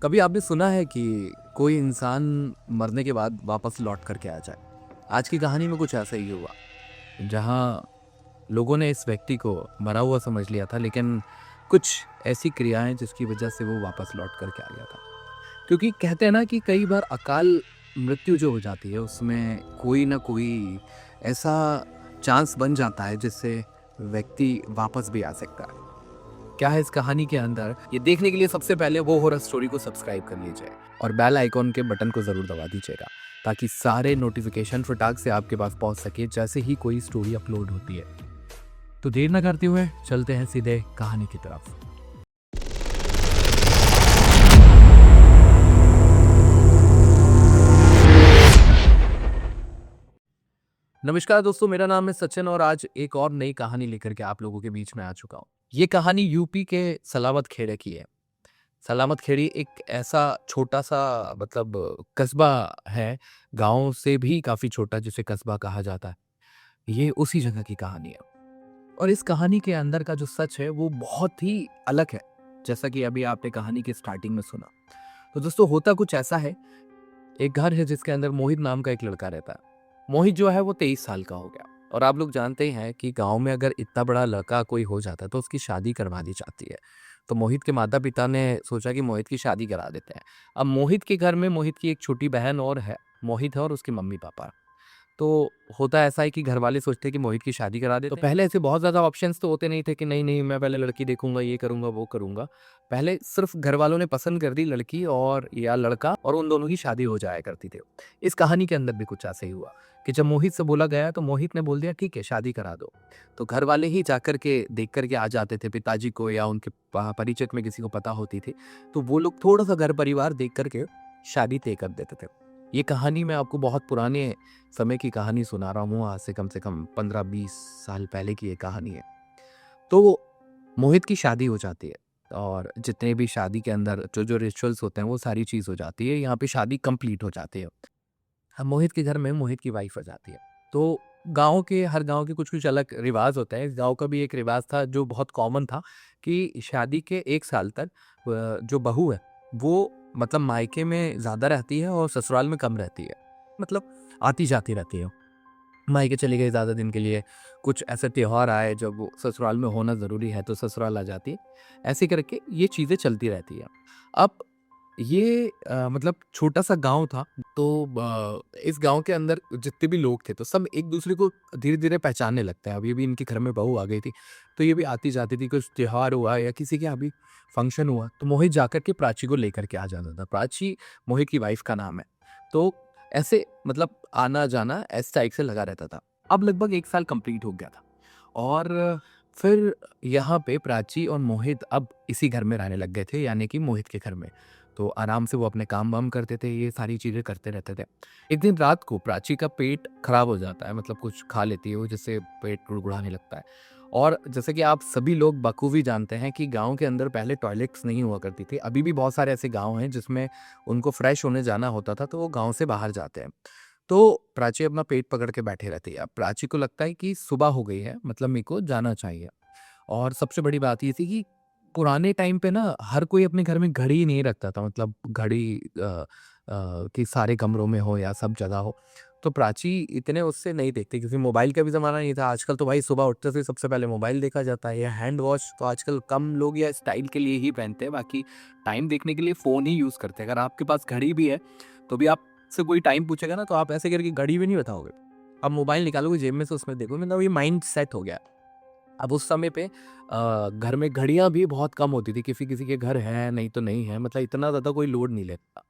कभी आपने सुना है कि कोई इंसान मरने के बाद वापस लौट कर के आ जाए? आज की कहानी में कुछ ऐसा ही हुआ, जहाँ लोगों ने इस व्यक्ति को मरा हुआ समझ लिया था, लेकिन कुछ ऐसी क्रियाएं जिसकी वजह से वो वापस लौट कर के आ गया था। क्योंकि कहते हैं ना कि कई बार अकाल मृत्यु जो हो जाती है, उसमें कोई ना कोई ऐसा चांस बन जाता है जिससे व्यक्ति वापस भी आ सकता है। क्या है इस कहानी के अंदर, ये देखने के लिए सबसे पहले वो हॉरर स्टोरी को सब्सक्राइब कर लीजिए और बेल आइकॉन के बटन को जरूर दबा दीजिएगा, ताकि सारे नोटिफिकेशन फटाक से आपके पास पहुंच सके जैसे ही कोई स्टोरी अपलोड होती है। तो देर न करते हुए चलते हैं सीधे कहानी की तरफ। नमस्कार दोस्तों, मेरा नाम है सचिन और आज एक और नई कहानी लेकर के आप लोगों के बीच में आ चुका हूँ। ये कहानी यूपी के सलामत खेड़े की है। सलामत खेड़ी एक ऐसा छोटा सा कस्बा है, गांव से भी काफी छोटा, जिसे कस्बा कहा जाता है। ये उसी जगह की कहानी है और इस कहानी के अंदर का जो सच है वो बहुत ही अलग है, जैसा कि अभी आपने कहानी के स्टार्टिंग में सुना। तो दोस्तों, होता कुछ ऐसा है। एक घर है जिसके अंदर मोहित नाम का एक लड़का रहता है। मोहित जो है वो 23 साल का हो गया और आप लोग जानते ही हैं कि गांव में अगर इतना बड़ा लड़का कोई हो जाता है तो उसकी शादी करवा दी जाती है। तो मोहित के माता पिता ने सोचा कि मोहित की शादी करा देते हैं। अब मोहित के घर में मोहित की एक छोटी बहन और है। मोहित है और उसके मम्मी पापा। तो होता ऐसा है कि घर वाले सोचते हैं कि मोहित की शादी करा देते हैं। तो पहले ऐसे बहुत ज़्यादा ऑप्शंस तो होते नहीं थे कि नहीं नहीं मैं पहले लड़की देखूंगा, ये करूंगा वो करूंगा। पहले सिर्फ घर वालों ने पसंद कर दी लड़की और या लड़का, और उन दोनों की शादी हो जाया करती थी। इस कहानी के अंदर भी कुछ ऐसा ही हुआ कि जब मोहित से बोला गया तो मोहित ने बोल दिया ठीक है शादी करा दो। तो घर वाले ही जाकर के देख करके आ जाते थे, पिताजी को या उनके परिचित में किसी को पता होती थी तो वो लोग थोड़ा सा घर परिवार देख करके शादी तय कर देते थे। ये कहानी मैं आपको बहुत पुराने समय की कहानी सुना रहा हूँ, आज से कम 15-20 साल पहले की ये कहानी है। तो मोहित की शादी हो जाती है और जितने भी शादी के अंदर जो जो रिचुअल्स होते हैं वो सारी चीज़ हो जाती है। यहाँ पे शादी कंप्लीट हो जाती है। अब मोहित के घर में मोहित की वाइफ आ जाती है। तो हर गांव के कुछ कुछ अलग रिवाज होते हैं। इस गांव का भी एक रिवाज था जो बहुत कॉमन था कि शादी के 1 साल तक जो बहू है वो मायके में ज़्यादा रहती है और ससुराल में कम रहती है। मतलब आती जाती रहती है। मायके चली गई ज़्यादा दिन के लिए, कुछ ऐसे त्योहार आए जब वो ससुराल में होना ज़रूरी है तो ससुराल आ जाती है। ऐसे करके ये चीज़ें चलती रहती है। अब ये छोटा-सा गाँव था। तो इस गाँव के अंदर जितने भी लोग थे तो सब एक-दूसरे को धीरे-धीरे पहचानने लगते हैं। अभी भी इनके घर में बहू आ गई थी, तो ये भी आती-जाती थी। कुछ त्योहार हुआ या किसी के यहाँ भी फंक्शन हुआ तो मोहित जाकर के प्राची को लेकर के आ जाता था। प्राची मोहित की वाइफ़ का नाम है। तो ऐसे आना-जाना इस टाइप से लगा रहता था। अब लगभग 1 साल कंप्लीट हो गया था और फिर यहाँ पे प्राची और मोहित अब इसी घर में रहने लग गए थे, यानी कि मोहित के घर में। तो आराम से वो अपने काम-वाम करते थे, ये सारी चीज़ें करते रहते थे। एक दिन रात को प्राची का पेट खराब हो जाता है, कुछ खा लेती है वो जिससे पेट गुड़गुड़ाने लगता है। और जैसे कि आप सभी लोग बखूबी जानते हैं कि गाँव के अंदर पहले टॉयलेट्स नहीं हुआ करती थी। अभी भी बहुत सारे ऐसे गाँव हैं जिसमें उनको फ्रेश होने जाना होता था तो वो गाँव से बाहर जाते हैं। तो प्राची अपना पेट पकड़ के बैठे रहती है। अब प्राची को लगता है कि सुबह हो गई है, मेरे को जाना चाहिए। और सबसे बड़ी बात ये थी कि पुराने टाइम पे ना हर कोई अपने घर में घड़ी नहीं रखता था, घड़ी कि सारे कमरों में हो या सब जगह हो। तो प्राची इतने उससे नहीं देखती क्योंकि मोबाइल का भी ज़माना नहीं था। आजकल तो भाई सुबह उठते से सबसे पहले मोबाइल देखा जाता है, या हैंड वॉश तो आजकल कम लोग या स्टाइल के लिए ही पहनते हैं, बाकी टाइम देखने के लिए फ़ोन ही यूज़ करते हैं। अगर आपके पास घड़ी भी है तो भी आपसे कोई टाइम पूछेगा ना तो आप ऐसे करके घड़ी भी नहीं बताओगे। अब मोबाइल निकालोगे जेब में से, उसमें देखो, ये माइंड सेट हो गया। अब उस समय पे घर में घड़ियाँ भी बहुत कम होती थी, किसी-किसी के घर है, नहीं तो नहीं है, इतना ज़्यादा कोई लोड नहीं लेता।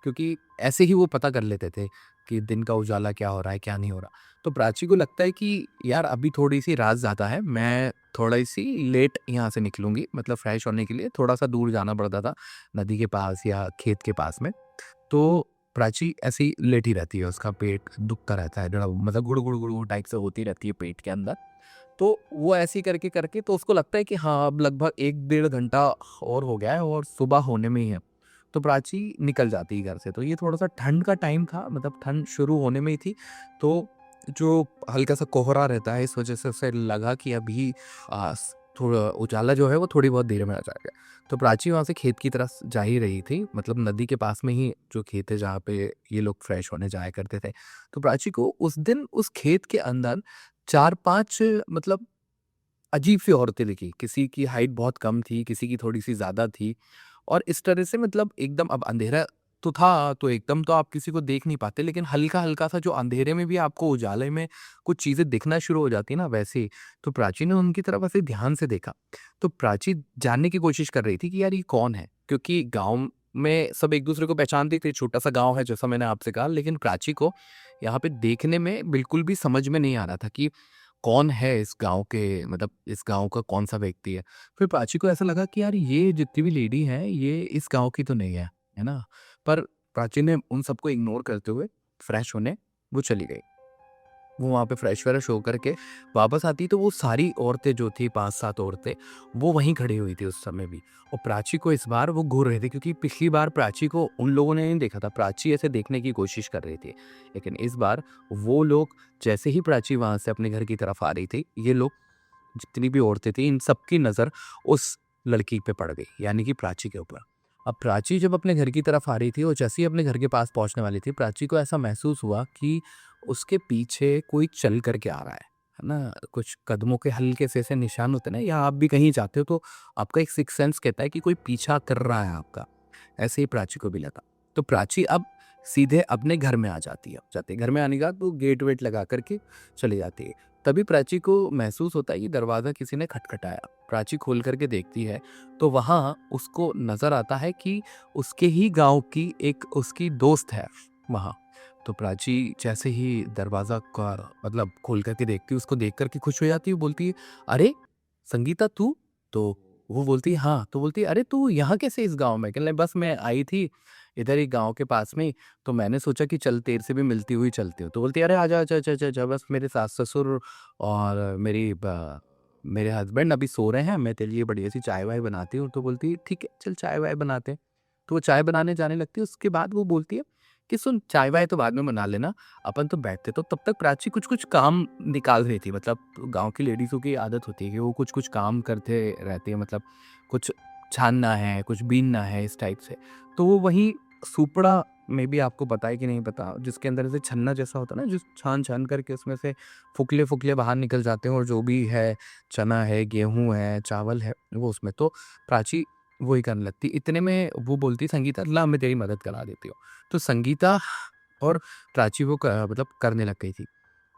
क्योंकि ऐसे ही वो पता कर लेते थे कि दिन का उजाला क्या हो रहा है, क्या नहीं हो रहा। तो प्राची को लगता है कि यार अभी थोड़ी-सी रात ज़्यादा है, मैं थोड़ी-सी लेट यहाँ से निकलूँगी, फ्रेश होने के लिए थोड़ा-सा दूर जाना पड़ता था, नदी के पास या खेत के पास में। तो प्राची ऐसे ही लेटी रहती है, उसका पेट दुखता रहता है, गुड़, गुड़, गुड़, गुड़ टाइप से होती रहती है पेट के अंदर। तो वो ऐसे ही करके तो उसको लगता है कि हाँ, अब लगभग 1 डेढ़ घंटा और हो गया है और सुबह होने में ही है। तो प्राची निकल जाती है घर से। तो ये थोड़ा-सा ठंड का टाइम था, ठंड शुरू होने में ही थी। तो जो हल्का-सा कोहरा रहता है, इस वजह से उसे लगा कि अभी थोड़ा उजाला जो है वो थोड़ी बहुत देर में आ जाएगा। तो प्राची वहाँ से खेत की तरफ जा ही रही थी, मतलब नदी के पास में ही जो खेत है जहाँ पे ये लोग फ्रेश होने जाया करते थे। तो प्राची को उस दिन उस खेत के अंदर 4-5 मतलब अजीब-सी औरतें दिखी। किसी की हाइट बहुत कम थी, किसी की थोड़ी-सी ज़्यादा थी और इस तरह से मतलब एकदम अब अंधेरा तो था, तो एकदम तो आप किसी को देख नहीं पाते, लेकिन हल्का-हल्का सा जो अंधेरे में भी आपको उजाले में कुछ चीज़ें दिखना शुरू हो जाती है ना, वैसे ही। तो प्राची ने उनकी तरफ ऐसे ध्यान से देखा। तो प्राची जानने की कोशिश कर रही थी कि यार ये कौन है? क्योंकि गाँव में सब एक-दूसरे को पहचानते थे, छोटा-सा गाँव है जैसा मैंने आपसे कहा, लेकिन प्राची को यहाँ पे देखने में बिल्कुल भी समझ में नहीं आ रहा था कि कौन है इस गाँव के, मतलब इस गाँव का कौन-सा व्यक्ति है। फिर प्राची को ऐसा लगा कि यार ये जितनी भी लेडी हैं, ये इस गाँव की तो नहीं है ना? पर प्राची ने उन सबको इग्नोर करते हुए फ्रेश होने वो चली गई। वो वहाँ पे फ्रेश-व्रेश होकर के वापस आती तो वो सारी औरतें जो थी 5-7 औरतें, वो वहीं खड़ी हुई थी उस समय भी। और प्राची को इस बार वो घूर रहे थे क्योंकि पिछली बार प्राची को उन लोगों ने नहीं देखा था, प्राची ऐसे देखने की कोशिश कर रही थी। लेकिन इस बार वो लोग जैसे ही प्राची वहाँ से अपने घर की तरफ आ रही थी, ये लोग जितनी भी औरतें थी इन सबकी नज़र उस लड़की पे पड़ गई, यानी कि प्राची के ऊपर। अब प्राची जब अपने घर की तरफ आ रही थी और जैसे ही अपने घर के पास पहुँचने वाली थी, प्राची को ऐसा महसूस हुआ कि उसके पीछे कोई चल कर के आ रहा है ना? कुछ कदमों के हल्के से ऐसे निशान होते हैं ना, या आप भी कहीं जाते हो तो आपका एक सिक्स्थ सेंस कहता है कि कोई पीछा कर रहा है आपका। ऐसे ही प्राची को भी लगा। तो प्राची अब सीधे अपने घर में आ जाती है। घर में आने के बाद वो गेट वेट लगा कर के चली जाती है। तभी प्राची को महसूस होता है कि दरवाज़ा किसी ने खटखटाया। प्राची खोल कर के देखती है तो वहाँ उसको नज़र आता है कि उसके ही गाँव की एक उसकी दोस्त है वहाँ। तो प्राची जैसे ही दरवाज़ा का मतलब खोल कर के देखती है, उसको देख कर के खुश हो जाती है, बोलती है, "अरे! संगीता तू?" तो वो बोलती है, "हाँ।" तो बोलती है, "अरे! तू यहाँ कैसे इस गाँव में?" कहने लगी, "बस मैं आई थी इधर ही गाँव के पास में ही, तो मैंने सोचा कि चल तेरे से भी मिलती हुई चलती हूँ।" तो बोलती है, "अरे! आजा, आजा, आजा, आजा, आजा, बस मेरे सास-ससुर और मेरे हस्बैंड अभी सो रहे हैं, मैं तेरे लिए बढ़िया-सी चाय-वाय बनाती हूँ।" तो बोलती है, "ठीक है, चल चाय-वाय बनाते हैं।" तो वो चाय बनाने जाने लगती है, उसके बाद वो बोलती है कि, "सुन, चाय-वाय तो बाद में बना लेना, अपन तो बैठते।" तो तब तक प्राची कुछ-कुछ काम निकाल रही थी, मतलब गाँव की लेडीज़ों की आदत होती है कि वो कुछ-कुछ काम करते रहती है, मतलब कुछ छानना है, कुछ बीनना है, इस टाइप से। तो वो वहीं सुपड़ा में भी आपको पता है कि नहीं पता, जिसके अंदर ऐसे छन्ना जैसा होता है ना, जिस छान-छान करके उसमें से फुकले-फुकले बाहर निकल जाते हैं और जो भी है, चना है, गेहूँ है, चावल है, वो उसमें। तो प्राची वही करने लगती। इतने में वो बोलती, "संगीता ला मैं तेरी मदद करा देती हूँ।" तो संगीता और प्राची वो मतलब करने लग गई थी।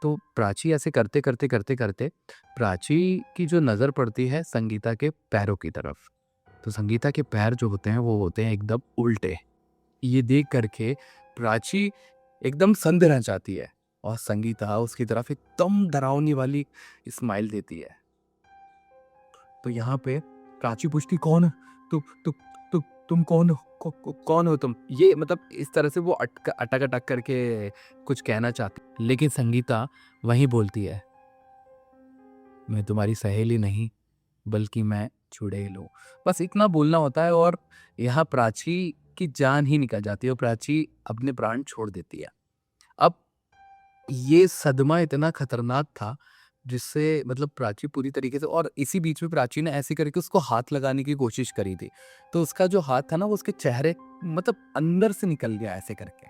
तो प्राची ऐसे करते-करते प्राची की जो नज़र पड़ती है संगीता के पैरों की तरफ। तो संगीता के पैर जो होते हैं वो होते हैं एकदम उल्टे। ये देख कर के प्राची एकदम सन्न रह जाती है और संगीता उसकी तरफ एकदम डरावनी वाली स्माइल देती है। तो यहाँ पे प्राची पूछती, "कौन है? तु तु तु तुम कौन हो? कौन हो तुम?" ये मतलब इस तरह से वो अटक-अटक करके कुछ कहना चाहती, लेकिन संगीता वहीं बोलती है, "मैं तुम्हारी सहेली नहीं, बल्कि मैं चुड़ैल हूँ।" बस इतना बोलना होता है और यहाँ प्राची की जान ही निकल जाती है और प्राची अपने प्राण छोड़ देती है। अब ये सदमा इतना खतरनाक था, जिससे मतलब प्राची पूरी तरीके से, और इसी बीच में प्राची ने ऐसे करके उसको हाथ लगाने की कोशिश करी थी। तो उसका जो हाथ था ना, वो उसके चेहरे मतलब अंदर से निकल गया ऐसे करके।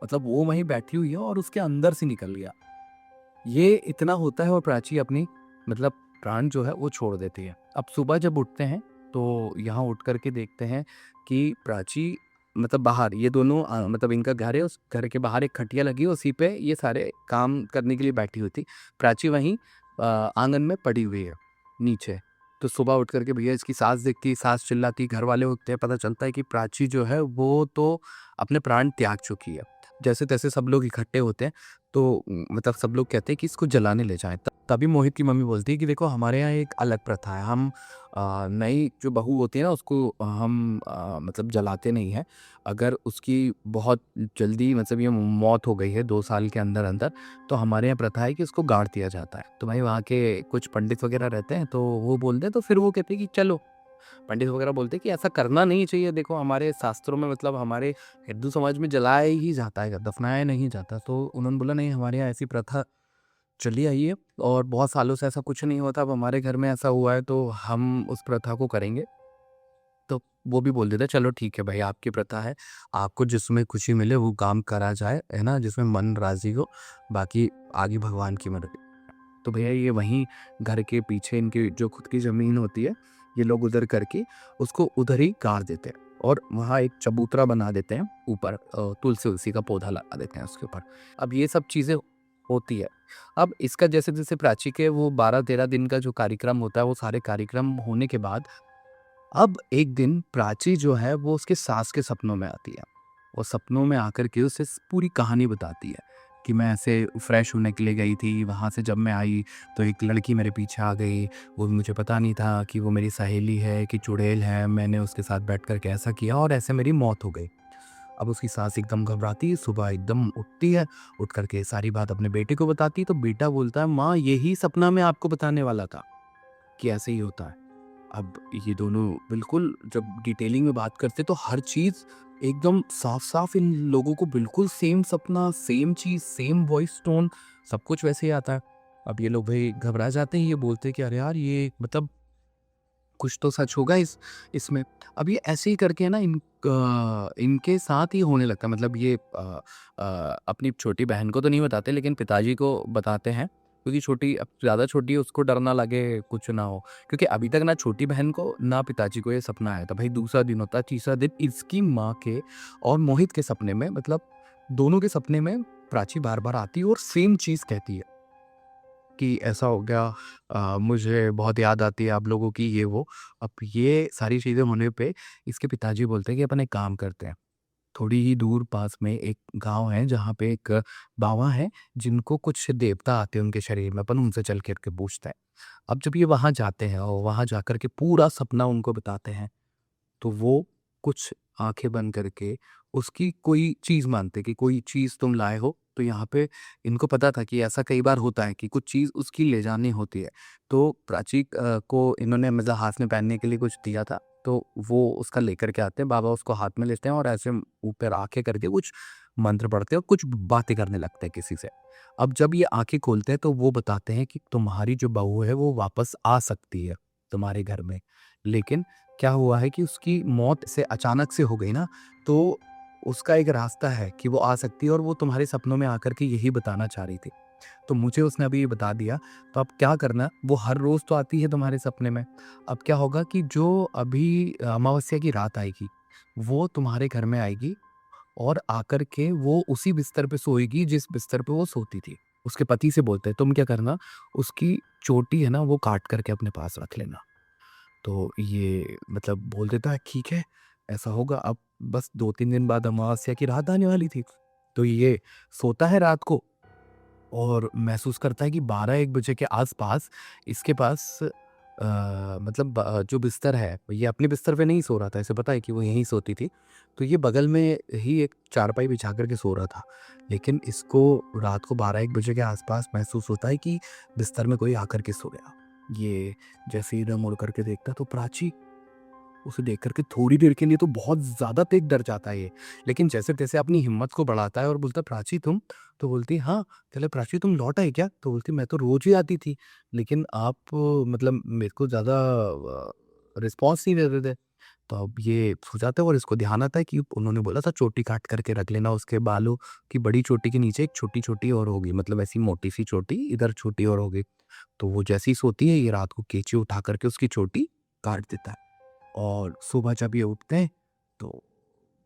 मतलब वो वहीं बैठी हुई है और उसके अंदर से निकल गया। ये इतना होता है और प्राची अपनी मतलब प्राण जो है वो छोड़ देती है। अब सुबह जब उठते हैं तो यहाँ उठ कर के देखते हैं कि प्राची मतलब बाहर ये दोनों मतलब इनका घर है, उस घर के बाहर एक खटिया लगी है, उसी पे ये सारे काम करने के लिए बैठी हुई थी। प्राची वहीं आँगन में पड़ी हुई है नीचे। तो सुबह उठ कर के भैया इसकी सास दिखती है, सास चिल्लाती, घर वाले उठते हैं, पता चलता है कि प्राची जो है वो तो अपने प्राण त्याग चुकी है। जैसे-तैसे सब लोग इकट्ठे होते हैं, तो मतलब सब लोग कहते हैं कि इसको जलाने ले जाएँ। त तभी मोहित की मम्मी बोलती है कि देखो हमारे यहाँ एक अलग प्रथा है, हम नई जो बहू होती है ना उसको हम मतलब जलाते नहीं हैं। अगर उसकी बहुत जल्दी मतलब ये मौत हो गई है 2 साल के अंदर-अंदर, तो हमारे यहाँ प्रथा है कि उसको गाड़ दिया जाता है। तो भाई वहाँ के कुछ पंडित वगैरह रहते हैं, तो वो बोलते हैं, तो फिर वो कहते हैं कि चलो, पंडित वगैरह बोलते हैं कि ऐसा करना नहीं चाहिए, देखो हमारे शास्त्रों में मतलब हमारे हिंदू समाज में जलाया ही जाता है, दफनाया नहीं जाता। तो उन्होंने बोला नहीं, हमारे यहाँ ऐसी प्रथा चली आई है और बहुत सालों से ऐसा कुछ नहीं हुआ था, अब हमारे घर में ऐसा हुआ है तो हम उस प्रथा को करेंगे। तो वो भी बोल देते हैं, चलो ठीक है भाई, आपकी प्रथा है, आपको जिसमें खुशी मिले वो काम करा जाए, है ना? जिसमें मन राज़ी हो, बाकी आगे भगवान की मर्ज़ी। तो भैया ये वहीं घर के पीछे इनकी जो खुद की ज़मीन होती है, ये लोग उधर करके उसको उधर ही गाड़ देते हैं और वहाँ एक चबूतरा बना देते हैं ऊपर, तुलसी-वुलसी का पौधा लगा देते हैं उसके ऊपर। अब ये सब चीज़ें होती है। अब इसका जैसे-जैसे प्राची के वो 12-13 दिन का जो कार्यक्रम होता है, वो सारे कार्यक्रम होने के बाद अब एक दिन प्राची जो है वो उसके सास के सपनों में आती है। वो सपनों में आकर के उसे पूरी कहानी बताती है कि मैं ऐसे फ्रेश होने के लिए गई थी, वहाँ से जब मैं आई तो एक लड़की मेरे पीछे आ गई। वो मुझे पता नहीं था कि वो मेरी सहेली है कि चुड़ैल है। मैंने उसके साथ बैठ कर के ऐसा किया और ऐसे मेरी मौत हो गई। अब उसकी सास एकदम घबराती है, सुबह एकदम उठती है, उठ कर के सारी बात अपने बेटे को बताती है, तो बेटा बोलता है, माँ यही सपना मैं आपको बताने वाला था कि ऐसे ही होता है। अब ये दोनों बिल्कुल जब डिटेलिंग में बात करते तो हर चीज़ एकदम साफ-साफ, इन लोगों को बिल्कुल सेम सपना, सेम चीज़, सेम वॉइस टोन, सब कुछ वैसे ही आता है। अब ये लोग भई घबरा जाते हैं, ये बोलते हैं कि अरे यार ये मतलब कुछ तो सच होगा इसमें। अब ये ऐसे ही करके ना इनके साथ ही होने लगता है, मतलब ये अपनी छोटी बहन को तो नहीं बताते लेकिन पिताजी को बताते हैं, क्योंकि छोटी अब ज़्यादा छोटी है, उसको डर ना लगे कुछ ना हो। क्योंकि अभी तक ना छोटी बहन को ना पिताजी को ये सपना आया था। भाई दूसरा दिन होता है, तीसरा दिन इसकी माँ के और मोहित के सपने में, मतलब दोनों के सपने में प्राची बार-बार आती है और सेम चीज़ कहती है कि ऐसा हो गया, मुझे बहुत याद आती है आप लोगों की, ये वो। अब ये सारी चीज़ें होने पे इसके पिताजी बोलते हैं कि अपन एक काम करते हैं, थोड़ी ही दूर पास में एक गाँव है जहाँ पे एक बाबा हैं जिनको कुछ देवता आते हैं उनके शरीर में, अपन उनसे चल कर के पूछते हैं। अब जब ये वहाँ जाते हैं और वहाँ जाकर के पूरा सपना उनको बताते हैं, तो वो कुछ आँखें बंद करके उसकी कोई चीज़ मानते कि कोई चीज़ तुम लाए हो, तो यहाँ पे इनको पता था कि ऐसा कई बार होता है कि कुछ चीज़ उसकी ले जानी होती है। तो प्राची को इन्होंने मतलब हाथ में पहनने के लिए कुछ दिया था, तो वो उसका लेकर के आते हैं, बाबा उसको हाथ में लेते हैं और ऐसे ऊपर आँखें करके कुछ मंत्र पढ़ते हैं और कुछ बातें करने लगते हैं किसी से। अब जब ये आँखें खोलते हैं तो वो बताते हैं कि तुम्हारी जो बहू है वो वापस आ सकती है तुम्हारे घर में। लेकिन क्या हुआ है कि उसकी मौत से अचानक से हो गई ना, तो उसका एक रास्ता है कि वो आ सकती है और वो तुम्हारे सपनों में आकर के यही बताना चाह रही थी। तो मुझे उसने अभी ये बता दिया, तो अब क्या करना, वो हर रोज़ तो आती है तुम्हारे सपने में। अब क्या होगा कि जो अभी अमावस्या की रात आएगी, वो तुम्हारे घर में आएगी और आकर के वो उसी बिस्तर पे सोएगी जिस बिस्तर पे वो सोती थी। उसके पति से बोलते हैं, तुम क्या करना, उसकी चोटी है ना वो काट कर के अपने पास रख लेना। तो ये मतलब बोल देता है ठीक है, ऐसा होगा। अब बस 2-3 दिन बाद अमावस्या की रात आने वाली थी। तो ये सोता है रात को और महसूस करता है कि 12-1 बजे के आस-पास इसके पास मतलब जो बिस्तर है, ये अपने बिस्तर पे नहीं सो रहा था, इसे पता है कि वो यहीं सोती थी। तो ये बगल में ही एक चारपाई बिछा कर के सो रहा था। लेकिन इसको रात को 12-1 बजे के आस-पास महसूस होता है कि बिस्तर में कोई आकर के सो गया। ये जैसे ही इधर मुड़ करके देखता है तो प्राची, उसे देख कर के थोड़ी देर के लिए तो बहुत ज़्यादा तेज़ डर जाता है ये। लेकिन जैसे-तैसे अपनी हिम्मत को बढ़ाता है और बोलता है, "प्राची तुम?" तो बोलती है, "हाँ।" कहला, "प्राची तुम लौट आई क्या?" तो बोलती है, "मैं तो रोज़ ही आती थी, लेकिन आप मतलब मेरे को ज़्यादा रिस्पॉन्स नहीं दे रहे थे।" तो अब ये सो जाता है और इसको ध्यान आता है कि उन्होंने बोला था चोटी काट करके रख लेना, उसके बालों की बड़ी चोटी के नीचे एक छोटी-छोटी और होगी, मतलब ऐसी मोटी-सी चोटी, इधर छोटी और होगी। तो वो जैसे ही सोती है, ये रात को कैंची उठा करके उसकी चोटी काट देता है। और सुबह जब ये उठते हैं तो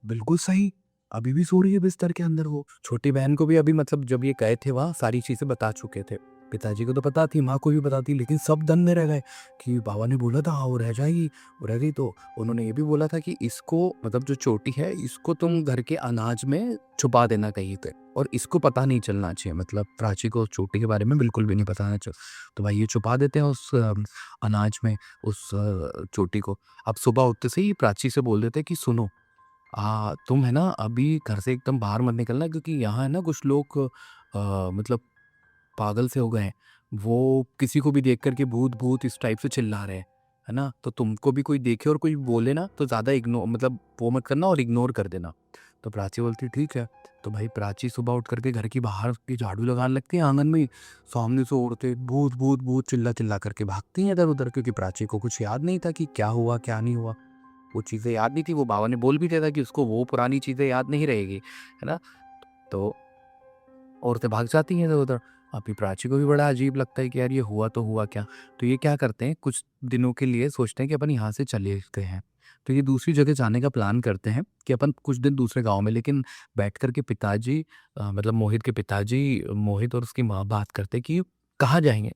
बिल्कुल सही, अभी भी सो रही है बिस्तर के अंदर वो। छोटी बहन को भी अभी मतलब जब ये गए थे वहाँ सारी चीज़ें बता चुके थे। पिताजी को तो पता थी, माँ को भी पता थी, लेकिन सब दंग में रह गए कि बाबा ने बोला था हाँ, वो रह जाएगी, वो रह गई। तो उन्होंने ये भी बोला था कि इसको मतलब जो चोटी है इसको तुम घर के अनाज में छुपा देना कहीं पे और इसको पता नहीं चलना चाहिए, मतलब प्राची को चोटी के बारे में बिल्कुल भी नहीं पता ना तो भाई ये छुपा देते हैं उस अनाज में, उस चोटी को। अब सुबह उठते से ही प्राची से बोल देते हैं कि सुनो, तुम है ना अभी घर से एकदम बाहर मत निकलना, क्योंकि यहाँ है ना कुछ लोग मतलब पागल से हो गए हैं। वो किसी को भी देख कर के भूत-भूत इस टाइप से चिल्ला रहे हैं, है ना? तो तुमको भी कोई देखे और कोई बोले ना तो ज़्यादा इग्नो मतलब वो मत करना और इग्नोर कर देना। तो प्राची बोलती ठीक है। तो भाई प्राची सुबह उठ करके घर की बाहर की झाड़ू लगाने लगती है आंगन में ही। सामने से औरतें भूत भूत भूत चिल्ला चिल्ला करके भागती हैं इधर उधर, क्योंकि प्राची को कुछ याद नहीं था कि क्या हुआ क्या नहीं हुआ। वो चीज़ें याद नहीं थी, वो बाबा ने बोल भी दिया था कि उसको वो पुरानी चीज़ें याद नहीं रहेगी, है ना? तो औरतें भाग जाती हैं इधर-उधर। अभी प्राची को भी बड़ा अजीब लगता है कि यार ये हुआ तो हुआ क्या? तो ये क्या करते हैं, कुछ दिनों के लिए सोचते हैं कि अपन यहाँ से चले गए हैं। तो ये दूसरी जगह जाने का प्लान करते हैं कि अपन कुछ दिन दूसरे गाँव में, लेकिन बैठ कर के पिताजी मतलब मोहित के पिताजी, मोहित और उसकी माँ बात करते हैं कि कहाँ जाएँगे?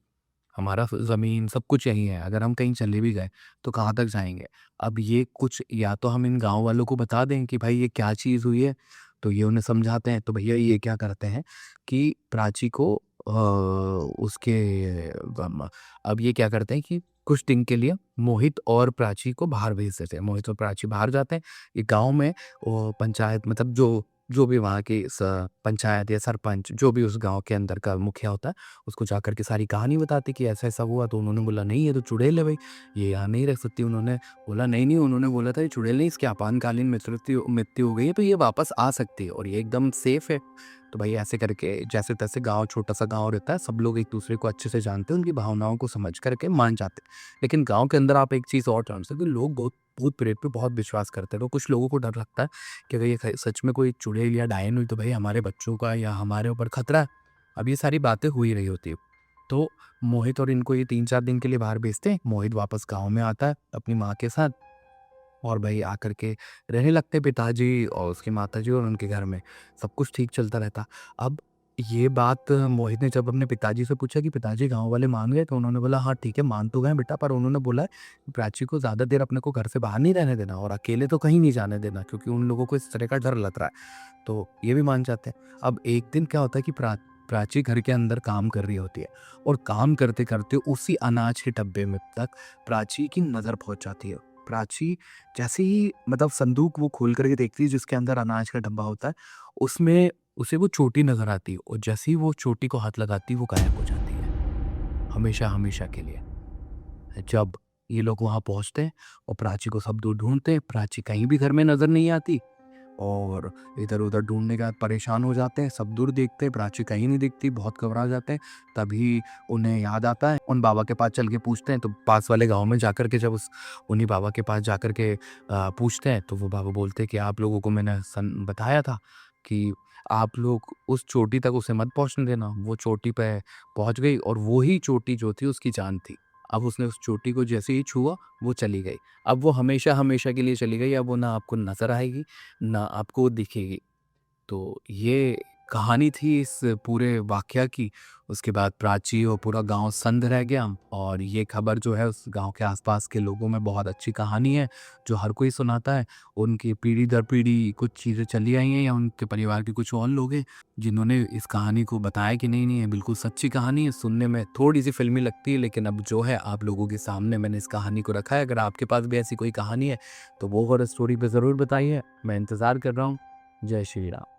हमारा ज़मीन सब कुछ यहीं है, अगर हम कहीं चले भी गए तो कहाँ तक जाएँगे? अब ये कुछ या तो हम इन गाँव वालों को बता दें कि भाई ये क्या चीज़ हुई है, तो ये उन्हें समझाते हैं। तो भैया ये क्या करते हैं कि प्राची को उसके अब ये क्या करते हैं कि कुछ दिन के लिए मोहित और प्राची को बाहर भेज देते हैं। मोहित और प्राची बाहर जाते हैं। ये गाँव में वो पंचायत, मतलब जो जो भी वहाँ की पंचायत या सरपंच, जो भी उस गाँव के अंदर का मुखिया होता है, उसको जाकर के सारी कहानी बताते कि ऐसा-ऐसा हुआ। तो उन्होंने बोला नहीं, ये तो चुड़ैल है भई, ये यहाँ नहीं रह सकती। उन्होंने बोला नहीं, उन्होंने बोला था ये चुड़ैल नहीं, इसकी आपातकालीन मृत्यु हो गई है, तो ये वापस आ सकती है और ये एकदम सेफ है। तो भाई ऐसे करके जैसे-तैसे, गाँव छोटा-सा गाँव रहता है, सब लोग एक-दूसरे को अच्छे से जानते हैं, उनकी भावनाओं को समझ कर के मान जाते हैं। लेकिन गाँव के अंदर आप एक चीज़ और जान सकते हो कि लोग बहुत भूत-प्रेत पे बहुत विश्वास करते हैं। तो कुछ लोगों को डर लगता है कि अगर ये सच में कोई चुड़ैल या डायन हुई तो भाई हमारे बच्चों का या हमारे ऊपर खतरा है। अब ये सारी बातें हो ही रही होती है। तो मोहित और इनको ये 3-4 दिन के लिए बाहर भेजते हैं। मोहित वापस गाँव में आता है अपनी माँ के साथ और भाई आकर के रहने लगते हैं पिताजी और उसकी माताजी और उनके घर में। सब कुछ ठीक चलता रहता। अब ये बात मोहित ने जब अपने पिताजी से पूछा कि पिताजी गाँव वाले मान गए? तो उन्होंने बोला हाँ ठीक है, मान तो गए बेटा, पर उन्होंने बोला है कि प्राची को ज़्यादा देर अपने को घर से बाहर नहीं रहने देना और अकेले तो कहीं नहीं जाने देना, क्योंकि उन लोगों को इस तरह का डर लग रहा है। तो ये भी मान जाते हैं। अब एक दिन क्या होता है कि प्राची घर के अंदर काम कर रही होती है और काम करते-करते उसी अनाज के डब्बे में तक प्राची की नज़र पहुँच जाती है। प्राची जैसे ही मतलब संदूक वो खोल करके देखती है जिसके अंदर अनाज का डब्बा होता है, उसमें उसे वो चोटी नज़र आती है और जैसे ही वो चोटी को हाथ लगाती है, वो गायब हो जाती है, हमेशा-हमेशा के लिए। जब ये लोग वहाँ पहुँचते हैं और प्राची को सब दूर ढूँढते हैं, प्राची कहीं भी घर में नज़र नहीं आती और इधर-उधर ढूँढने के बाद परेशान हो जाते हैं, सब दूर देखते हैं, प्राची कहीं नहीं दिखती, बहुत घबरा जाते हैं। तभी उन्हें याद आता है, उन बाबा के पास चल के पूछते हैं, तो पास वाले गाँव में जाकर के जब उन्हीं बाबा के पास जाकर के पूछते हैं, तो वो बाबा बोलते हैं कि आप लोगों को मैंने बताया था कि आप लोग उस चोटी तक उसे मत पहुँचने देना। वो चोटी पे पहुँच गई और वो ही चोटी जो थी उसकी जान थी। अब उसने उस चोटी को जैसे ही छुआ, वो चली गई। अब वो हमेशा-हमेशा के लिए चली गई, अब वो ना आपको नज़र आएगी, ना आपको दिखेगी। तो ये कहानी थी इस पूरे वाक़या की। उसके बाद प्राची और पूरा गाँव सन्न रह गया और ये खबर जो है उस गाँव के आस-पास के लोगों में बहुत अच्छी कहानी है, जो हर कोई सुनाता है। उनकी पीढ़ी दर पीढ़ी कुछ चीज़ें चली आई हैं या उनके परिवार के कुछ और लोग हैं, जिन्होंने इस कहानी को बताया कि नहीं, ये बिल्कुल सच्ची कहानी है। सुनने में थोड़ी-सी फ़िल्मी लगती है, लेकिन अब जो है आप लोगों के सामने मैंने इस कहानी को रखा है। अगर आपके पास भी ऐसी कोई कहानी है, तो वो हॉरर स्टोरी पे ज़रूर बताइए। मैं इंतज़ार कर रहा हूँ। जय श्री राम।